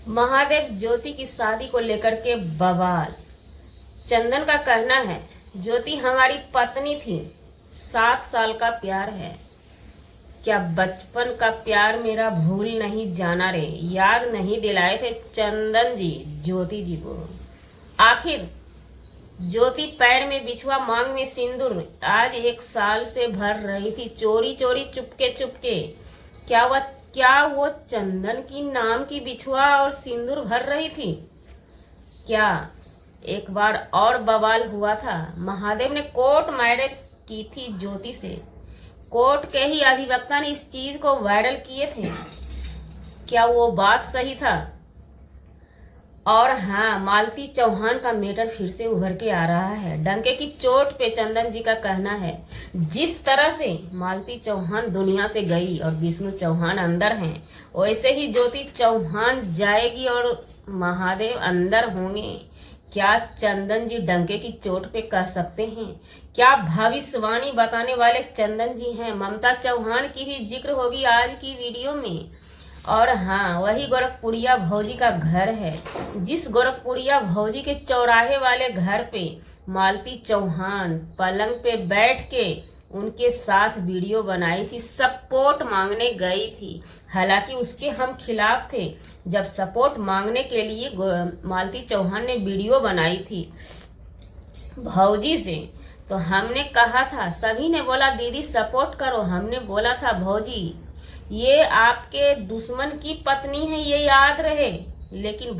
महादेव ज्योति की शादी को लेकर के बवाल। चंदन का कहना है ज्योति हमारी पत्नी थी, 7 साल का प्यार है। क्या बचपन का प्यार मेरा भूल नहीं जाना रे, याद नहीं दिलाए थे चंदन जी ज्योति जी को। आखिर ज्योति पैर में बिछुआ मांग में सिंदूर आज 1 साल से भर रही थी, चोरी चोरी चुपके चुपके। क्या वो चंदन की नाम की बिछुआ और सिंदूर भर रही थी क्या? एक बार और बवाल हुआ था। महादेव ने कोर्ट मैरिज की थी ज्योति से। कोर्ट के ही अधिवक्ता ने इस चीज को वायरल किए थे। क्या वो बात सही था? और हाँ, मालती चौहान का मैटर फिर से उभर के आ रहा है। डंके की चोट पे चंदन जी का कहना है जिस तरह से मालती चौहान दुनिया से गई और विष्णु चौहान अंदर हैं, वैसे ही ज्योति चौहान जाएगी और महादेव अंदर होंगे। क्या चंदन जी डंके की चोट पे कह सकते हैं? क्या भविष्यवाणी बताने वाले चंदन जी हैं? ममता चौहान की भी जिक्र होगी आज की वीडियो में। और हाँ, वही गोरखपुरिया भौजी का घर है जिस गोरखपुरिया भौजी के चौराहे वाले घर पे मालती चौहान पलंग पे बैठ के उनके साथ वीडियो बनाई थी, सपोर्ट मांगने गई थी। हालांकि उसके हम खिलाफ थे। जब सपोर्ट मांगने के लिए मालती चौहान ने वीडियो बनाई थी भौजी से, तो हमने कहा था, सभी ने बोला दीदी सपोर्ट करो। हमने बोला था भौजी ये आपके दुश्मन की पत्नी है, ये याद रहे। लेकिन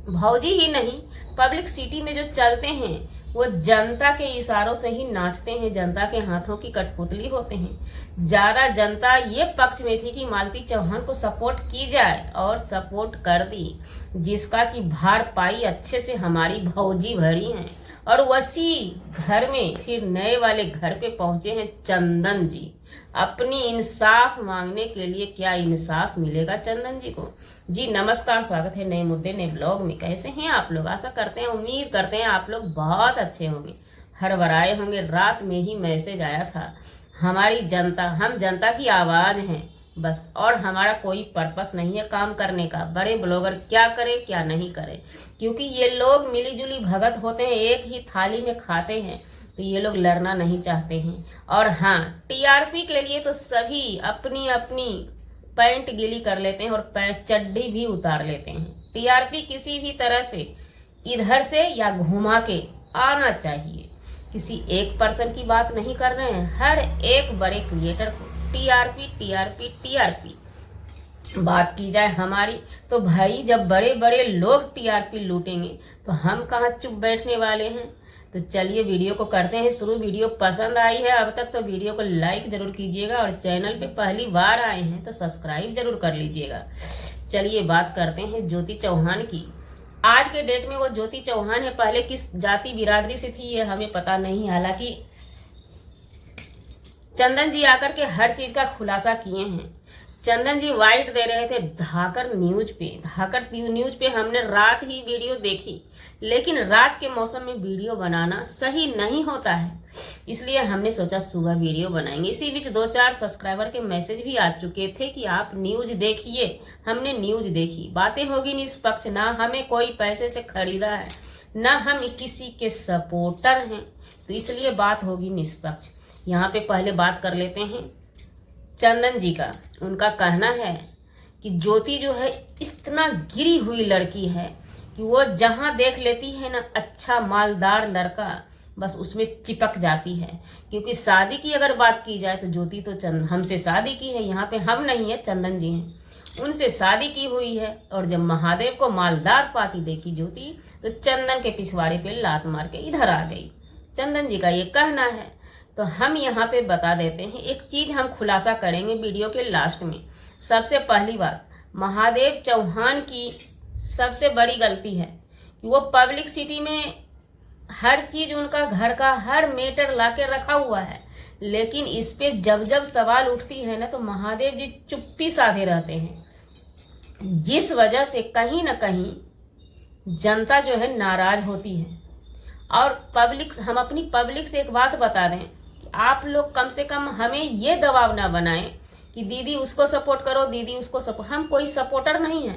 भौजी ही नहीं, पब्लिक सिटी में जो चलते हैं वो जनता के इशारों से ही नाचते हैं, जनता के हाथों की कठपुतली होते हैं। ज्यादा जनता ये पक्ष में थी कि मालती चौहान को सपोर्ट की जाए और सपोर्ट कर दी, जिसका कि भारपाई अच्छे से हमारी भौजी भरी हैं। और वसी घर में फिर नए वाले घर पे पहुंचे हैं चंदन जी अपनी इंसाफ मांगने के लिए। क्या इंसाफ मिलेगा चंदन जी को? जी नमस्कार, स्वागत है नए मुद्दे नए ब्लॉग में। कैसे हैं आप लोग? आशा करते हैं, उम्मीद करते हैं आप लोग बहुत अच्छे होंगे, हरबराए होंगे। रात में ही मैसेज आया था, हमारी जनता, हम जनता की आवाज हैं बस, और हमारा कोई पर्पस नहीं है काम करने का। बड़े ब्लॉगर क्या करे क्या नहीं करे, क्योंकि ये लोग मिलीजुली भगत होते हैं, एक ही थाली में खाते हैं, तो ये लोग लड़ना नहीं चाहते हैं। और हाँ, टीआरपी के लिए तो सभी अपनी अपनी पैंट गीली कर लेते हैं और पैंट चड्डी भी उतार लेते हैं। टीआरपी किसी भी तरह से इधर से या घुमा के आना चाहिए। किसी एक पर्सन की बात नहीं कर रहे हैं, हर एक बड़े क्रिएटर को टीआरपी टीआरपी टीआरपी बात की जाए हमारी। तो भाई जब बड़े बड़े लोग टीआरपी लूटेंगे तो हम कहाँ चुप बैठने वाले हैं। तो चलिए वीडियो को करते हैं शुरू। वीडियो पसंद आई है अब तक तो वीडियो को लाइक जरूर कीजिएगा, और चैनल पे पहली बार आए हैं तो सब्सक्राइब जरूर कर लीजिएगा। चलिए बात करते हैं ज्योति चौहान की। आज के डेट में वो ज्योति चौहान है, पहले किस जाति बिरादरी से थी ये हमें पता नहीं। हालांकि चंदन जी आकर के हर चीज का खुलासा किए हैं। चंदन जी वाइट दे रहे थे धाकर न्यूज पे। धाकर न्यूज पे हमने रात ही वीडियो देखी, लेकिन रात के मौसम में वीडियो बनाना सही नहीं होता है, इसलिए हमने सोचा सुबह वीडियो बनाएंगे। इसी बीच 2-4 सब्सक्राइबर के मैसेज भी आ चुके थे कि आप न्यूज देखिए। हमने न्यूज देखी। बातें होगी निष्पक्ष, ना हमें कोई पैसे से खरीदा है, ना हम किसी के सपोर्टर हैं, तो इसलिए बात होगी निष्पक्ष। यहाँ पे पहले बात कर लेते हैं चंदन जी का। उनका कहना है कि ज्योति जो है इतना गिरी हुई लड़की है कि वो जहां देख लेती है ना अच्छा मालदार लड़का, बस उसमें चिपक जाती है। क्योंकि शादी की अगर बात की जाए तो ज्योति तो हमसे शादी की है, यहाँ पे हम नहीं है चंदन जी हैं, उनसे शादी की हुई है। और जब महादेव को मालदार पार्टी देखी ज्योति तो चंदन के पिछवाड़े पे लात मार के इधर आ गई। चंदन जी का ये कहना है। तो हम यहाँ पे बता देते हैं, एक चीज हम खुलासा करेंगे वीडियो के लास्ट में। सबसे पहली बात, महादेव चौहान की सबसे बड़ी गलती है कि वो पब्लिक सिटी में हर चीज, उनका घर का हर मैटर लाके रखा हुआ है, लेकिन इस पे जब जब सवाल उठती है ना तो महादेव जी चुप्पी साधे रहते हैं, जिस वजह से कहीं ना कहीं जनता जो है नाराज होती है। और हम अपनी पब्लिक से एक बात बता दें, आप लोग कम से कम हमें ये दबाव ना बनाएं कि दीदी उसको सपोर्ट करो, दीदी उसको सपोर्ट। हम कोई सपोर्टर नहीं है,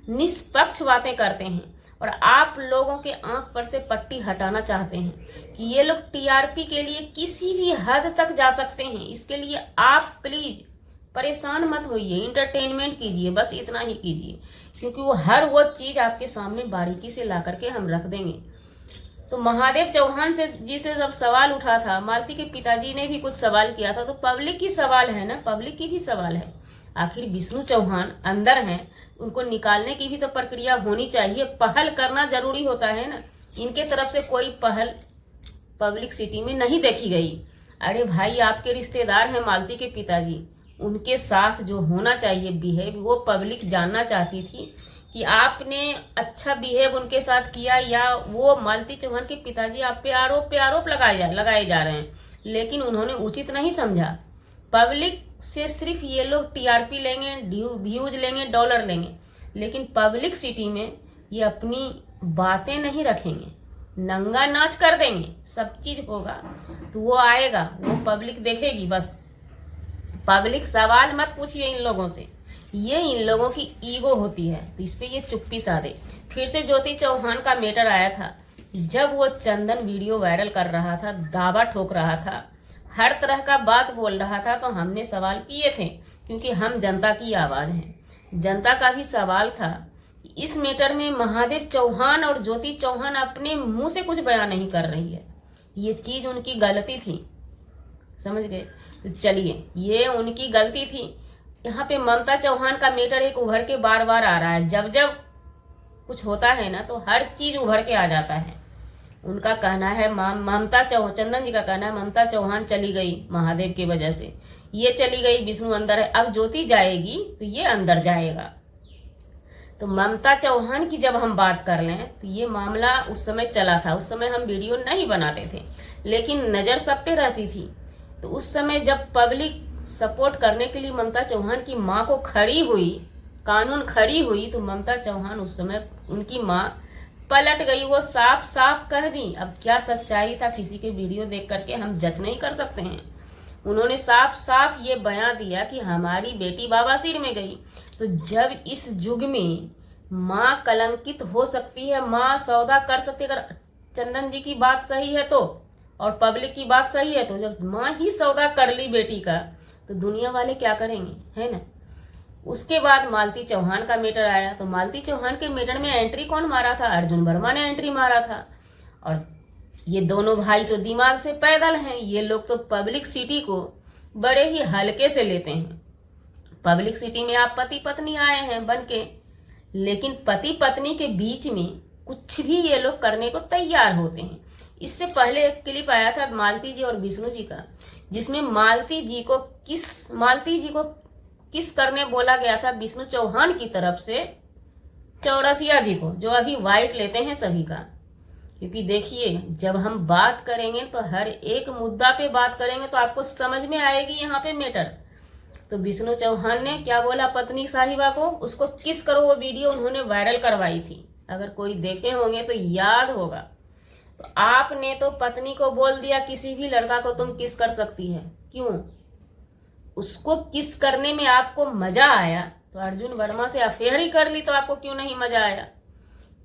निष्पक्ष बातें करते हैं और आप लोगों के आंख पर से पट्टी हटाना चाहते हैं कि ये लोग टीआरपी के लिए किसी भी हद तक जा सकते हैं। इसके लिए आप प्लीज परेशान मत होइए, इंटरटेनमेंट कीजिए, बस इतना ही कीजिए, क्योंकि वो चीज आपके सामने बारीकी से ला करके हम रख देंगे। तो महादेव चौहान जी से जब सवाल उठा था, मालती के पिताजी ने भी कुछ सवाल किया था, तो पब्लिक की सवाल है ना, पब्लिक की भी सवाल है। आखिर विष्णु चौहान अंदर हैं, उनको निकालने की भी तो प्रक्रिया होनी चाहिए, पहल करना जरूरी होता है ना। इनके तरफ से कोई पहल पब्लिक सिटी में नहीं देखी गई। अरे भाई, आपके रिश्तेदार हैं मालती के पिताजी, उनके साथ जो होना चाहिए बिहेव, वो पब्लिक जानना चाहती थी कि आपने अच्छा बिहेव उनके साथ किया या वो मालती चौहान के पिताजी आप पे आरोप लगाए जा रहे हैं। लेकिन उन्होंने उचित नहीं समझा। पब्लिक से सिर्फ ये लोग टीआरपी लेंगे, व्यूज लेंगे, डॉलर लेंगे, लेकिन पब्लिक सिटी में ये अपनी बातें नहीं रखेंगे, नंगा नाच कर देंगे। सब चीज होगा तो वो आएगा, वो पब्लिक देखेगी। बस पब्लिक सवाल मत पूछिए इन लोगों से, ये इन लोगों की ईगो होती है, तो इस पे ये चुप्पी साधे। फिर से ज्योति चौहान का मैटर आया था, जब वो चंदन वीडियो वायरल कर रहा था, दावा ठोक रहा था, हर तरह का बात बोल रहा था, तो हमने सवाल किए थे, क्योंकि हम जनता की आवाज हैं। जनता का भी सवाल था कि इस मैटर में महादेव चौहान और ज्योति चौहान अपने मुंह से कुछ बयान नहीं कर रही है, ये चीज उनकी गलती थी, समझ गए। तो चलिए, ये उनकी गलती थी। यहाँ पे ममता चौहान का मैटर एक उभर के बार बार आ रहा है। जब जब कुछ होता है ना, तो हर चीज उभर के आ जाता है। उनका कहना है चंदन जी का कहना है ममता चौहान चली गई महादेव की वजह से, ये चली गई, विष्णु अंदर है, अब ज्योति जाएगी तो ये अंदर जाएगा। तो ममता चौहान की जब हम बात कर लें, तो ये मामला उस समय चला था, उस समय हम वीडियो नहीं बनाते थे, लेकिन नजर सब पे रहती थी। तो उस समय जब पब्लिक सपोर्ट करने के लिए ममता चौहान की माँ को खड़ी हुई, कानून खड़ी हुई, तो ममता चौहान उस समय उनकी माँ पलट गई, वो साफ साफ कह दी। अब क्या सच्चाई था किसी के वीडियो देख करके हम जज नहीं कर सकते हैं। उन्होंने साफ साफ ये बयान दिया कि हमारी बेटी बाबासीर में गई। तो जब इस युग में माँ कलंकित हो सकती है, माँ सौदा कर सकती है, अगर चंदन जी की बात सही है तो, और पब्लिक की बात सही है तो, जब माँ ही सौदा कर ली बेटी का, तो दुनिया वाले क्या करेंगे, है ना। उसके बाद मालती चौहान का मैटर आया, तो मालती चौहान के मैटर में एंट्री कौन मारा था, अर्जुन वर्मा ने एंट्री मारा था। और ये दोनों भाई तो दिमाग से पैदल हैं, ये लोग तो पब्लिक सिटी को बड़े ही हल्के से लेते हैं। पब्लिक सिटी में आप पति पत्नी आए हैं बन के, लेकिन पति पत्नी के बीच में कुछ भी ये लोग करने को तैयार होते हैं। इससे पहले एक क्लिप आया था मालती जी और विष्णु जी का, जिसमें मालती जी को किस करने बोला गया था विष्णु चौहान की तरफ से चौरसिया जी को, जो अभी वाइट लेते हैं सभी का। क्योंकि देखिए, जब हम बात करेंगे तो हर एक मुद्दा पे बात करेंगे तो आपको समझ में आएगी यहाँ पे मैटर। तो विष्णु चौहान ने क्या बोला पत्नी साहिबा को, उसको किस करो, वो वीडियो उन्होंने वायरल करवाई थी, अगर कोई देखे होंगे तो याद होगा। तो आपने तो पत्नी को बोल दिया किसी भी लड़का को तुम किस कर सकती है, क्यों? उसको किस करने में आपको मजा आया, तो अर्जुन वर्मा से अफेयर ही कर ली तो आपको क्यों नहीं मजा आया?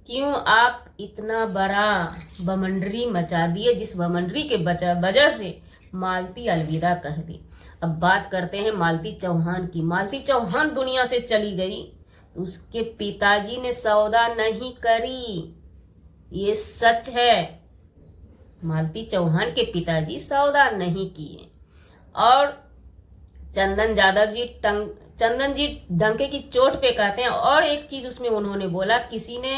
क्यों आप इतना बड़ा बमंडरी मचा दिए, जिस बमंडरी के वजह से मालती अलविदा कह दी। अब बात करते हैं मालती चौहान की। मालती चौहान दुनिया से चली गई, उसके पिताजी ने सौदा नहीं करी, ये सच है। मालती चौहान के पिताजी सौदा नहीं किए। और चंदन जी डंके की चोट पे कहते हैं। और एक चीज उसमें उन्होंने बोला, किसी ने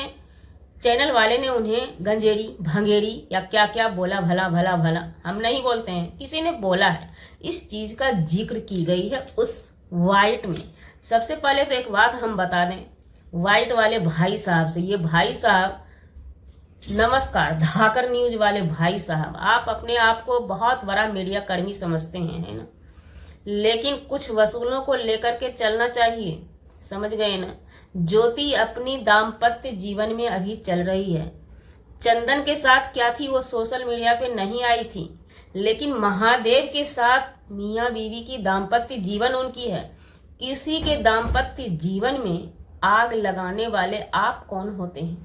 चैनल वाले ने उन्हें गंजेड़ी भंगेड़ी या क्या क्या बोला, भला भला भला हम नहीं बोलते हैं, किसी ने बोला है। इस चीज का जिक्र की गई है उस वाइट में। सबसे पहले तो एक बात हम बता दें वाइट वाले भाई साहब से, ये भाई साहब नमस्कार, धाकर न्यूज वाले भाई साहब, आप अपने आप को बहुत बड़ा मीडिया कर्मी समझते हैं, है ना, लेकिन कुछ वसूलों को लेकर के चलना चाहिए, समझ गए ना। ज्योति अपनी दाम्पत्य जीवन में अभी चल रही है। चंदन के साथ क्या थी वो सोशल मीडिया पे नहीं आई थी, लेकिन महादेव के साथ मियाँ बीवी की दाम्पत्य जीवन उनकी है। किसी के दाम्पत्य जीवन में आग लगाने वाले आप कौन होते हैं?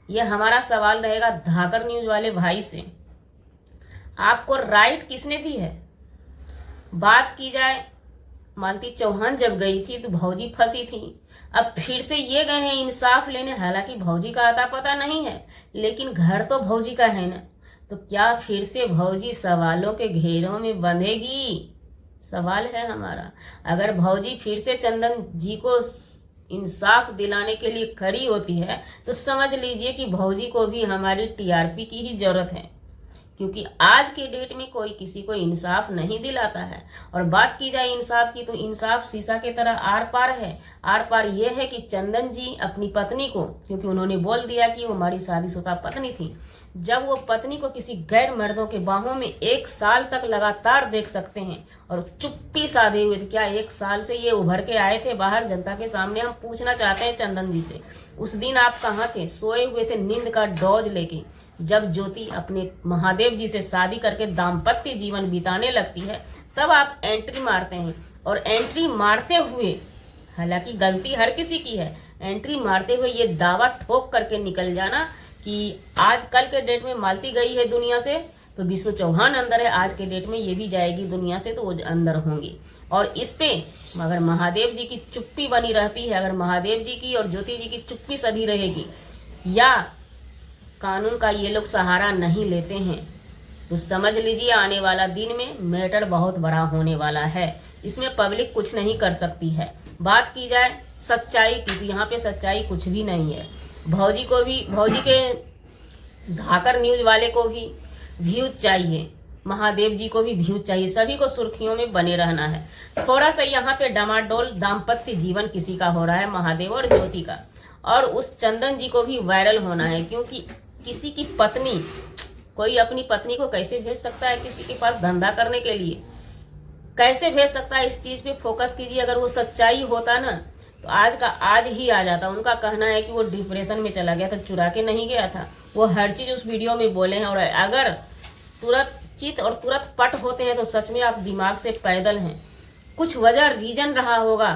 यह हमारा सवाल रहेगा धाकर न्यूज वाले भाई से। आपको राइट किसने दी है? बात की जाए, मालती चौहान जब गई थी तो भौजी फंसी थी। अब फिर से ये गए हैं इंसाफ लेने, हालांकि भौजी का आता पता नहीं है, लेकिन घर तो भौजी का है ना। तो क्या फिर से भौजी सवालों के घेरों में बंधेगी? सवाल है हमारा। अगर भौजी फिर से चंदन जी को इंसाफ दिलाने के लिए खड़ी होती है तो समझ लीजिए कि भौजी को भी हमारी टीआरपी की ही जरूरत है, क्योंकि आज के डेट में कोई किसी को इंसाफ नहीं दिलाता है। और बात की जाए इंसाफ की, तो इंसाफ शीशा की तरह आर पार है। आर पार यह है कि चंदन जी अपनी पत्नी को, क्योंकि उन्होंने बोल दिया कि वो हमारी शादीशुदा पत्नी थी, जब वो पत्नी को किसी गैर मर्दों के बाहों में 1 साल तक लगातार देख सकते हैं और चुप्पी साधे हुए थे, क्या 1 साल से ये उभर के आए थे बाहर जनता के सामने? हम पूछना चाहते हैं चंदन जी से, उस दिन आप कहाँ थे? सोए हुए थे नींद का डोज लेके। जब ज्योति अपने महादेव जी से शादी करके दाम्पत्य जीवन बिताने लगती है, तब आप एंट्री मारते हैं। और एंट्री मारते हुए, हालांकि गलती हर किसी की है, एंट्री मारते हुए ये दावा ठोक करके निकल जाना कि आज कल के डेट में मालती गई है दुनिया से तो विष्णु चौहान अंदर है, आज के डेट में ये भी जाएगी दुनिया से तो वो अंदर होंगी। और इस पे अगर महादेव जी की चुप्पी बनी रहती है, अगर महादेव जी की और ज्योति जी की चुप्पी सधी रहेगी, या कानून का ये लोग सहारा नहीं लेते हैं, तो समझ लीजिए आने वाला दिन में मैटर बहुत बड़ा होने वाला है। इसमें पब्लिक कुछ नहीं कर सकती है। बात की जाए सच्चाई की, तो यहाँ पे सच्चाई कुछ भी नहीं है। भौजी को भी, भौजी के धाकर न्यूज वाले को भी व्यूज चाहिए, महादेव जी को भी व्यूज चाहिए, सभी को सुर्खियों में बने रहना है। थोड़ा सा यहाँ पे डमाडोल दाम्पत्य जीवन किसी का हो रहा है, महादेव और ज्योति का, और उस चंदन जी को भी वायरल होना है, क्योंकि किसी की पत्नी, कोई अपनी पत्नी को कैसे भेज सकता है किसी के पास धंधा करने के लिए? कैसे भेज सकता है? इस चीज पे फोकस कीजिए। अगर वो सच्चाई होता ना तो आज का आज ही आ जाता। उनका कहना है कि वो डिप्रेशन में चला गया था, चुरा के नहीं गया था, वो हर चीज उस वीडियो में बोले हैं। और अगर तुरंत चित और तुरंत पट होते हैं तो सच में आप दिमाग से पैदल हैं। कुछ वजह रीजन रहा होगा,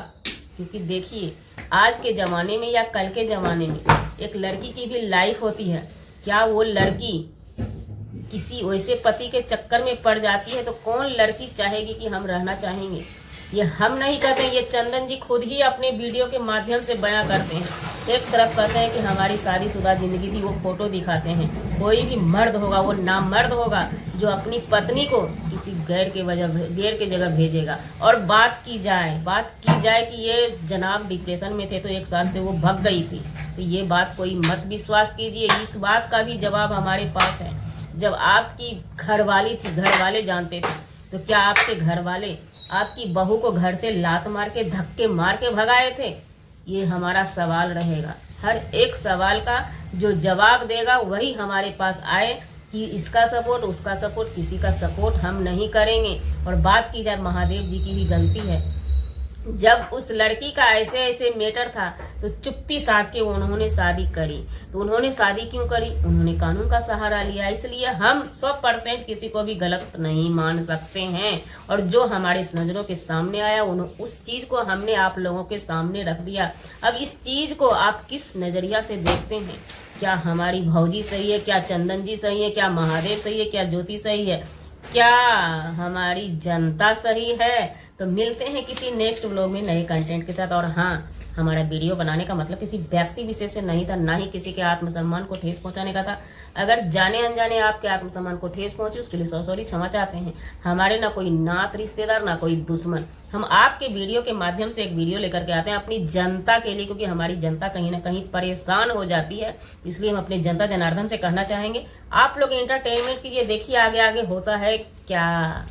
क्योंकि देखिए आज के ज़माने में या कल के ज़माने में एक लड़की की भी लाइफ होती है। क्या वो लड़की किसी वैसे पति के चक्कर में पड़ जाती है तो कौन लड़की चाहेगी कि हम रहना चाहेंगे? ये हम नहीं कहते, ये चंदन जी खुद ही अपने वीडियो के माध्यम से बयां करते हैं। एक तरफ कहते हैं कि हमारी शादीशुदा जिंदगी थी, वो फोटो दिखाते हैं। कोई भी मर्द होगा, वो नामर्द होगा जो अपनी पत्नी को किसी गैर के जगह भेजेगा। और बात की जाए कि ये जनाब डिप्रेशन में थे तो 1 साल से वो भग गई थी, तो ये बात कोई मत विश्वास कीजिए। इस बात का भी जवाब हमारे पास है। जब आपकी घरवाली थी, घरवाले जानते थे, तो क्या आपके घरवाले आपकी बहू को घर से लात मार के धक्के मार के भगाए थे? ये हमारा सवाल रहेगा। हर एक सवाल का जो जवाब देगा वही हमारे पास आए कि इसका सपोर्ट, उसका सपोर्ट, किसी का सपोर्ट हम नहीं करेंगे। और बात की जाए महादेव जी की भी गलती है, जब उस लड़की का ऐसे ऐसे मैटर था तो चुप्पी साध के उन्होंने शादी करी। तो उन्होंने शादी क्यों करी? उन्होंने कानून का सहारा लिया। इसलिए हम 100% किसी को भी गलत नहीं मान सकते हैं। और जो हमारे नज़रों के सामने आया उस चीज़ को हमने आप लोगों के सामने रख दिया। अब इस चीज़ को आप किस नज़रिया से देखते हैं? क्या हमारी भौजी सही है? क्या चंदन जी सही है? क्या महादेव सही है? क्या ज्योति सही है? क्या हमारी जनता सही है? तो मिलते हैं किसी नेक्स्ट व्लॉग में नए कंटेंट के साथ। और हाँ, हमारा वीडियो बनाने का मतलब किसी व्यक्ति विशेष से नहीं था, ना ही किसी के आत्मसम्मान को ठेस पहुंचाने का था। अगर जाने अनजाने आपके आत्मसम्मान को ठेस पहुंची उसके लिए सॉरी, क्षमा चाहते हैं। हमारे ना कोई नात रिश्तेदार, ना कोई दुश्मन। हम आपके वीडियो के माध्यम से एक वीडियो लेकर के आते हैं अपनी जनता के लिए, क्योंकि हमारी जनता कहीं ना कहीं परेशान हो जाती है। इसलिए हम अपने जनता जनार्दन से कहना चाहेंगे, आप लोग एंटरटेनमेंट कीजिए, देखिए आगे आगे होता है क्या।